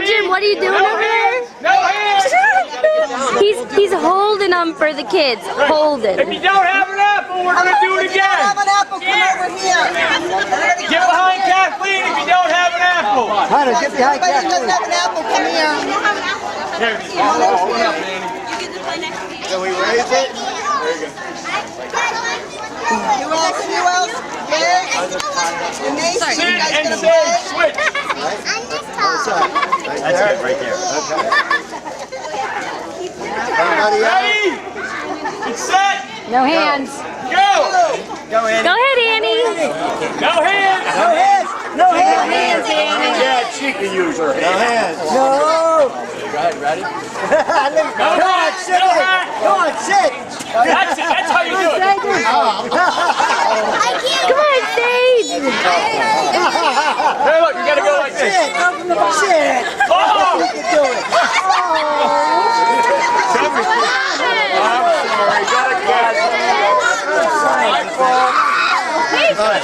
Jim, what are you doing over there? No hands! He's holding them for the kids. Holding. If you don't have an apple, we're going to do it again. Have an apple, come over here. Get behind Kathleen if you don't have an apple. Hunter, get behind Everybody Kathleen. doesn't have an apple, come here. There you go. Hold up, Danny. Can we raise it? Who else? Who else? Derek? And Mason, Sit you guys and gonna say play? switch. That's it, right there. Okay. Everybody out? Ready? It's set. No hands. Go. Go in. Go ahead, Annie. No hands. No hands. No hands. Hands, Annie. Yeah, she can use her No hand. hands. No. Go ahead, ready? Come on, sit. Come on, sit. That's it. That's how you do it. Come on, Sage. Hey, look, you got to go like this. Sit. Come from the bottom. Sit. Oh! You can do it. I'm sorry, got it, guys. My fault. All right,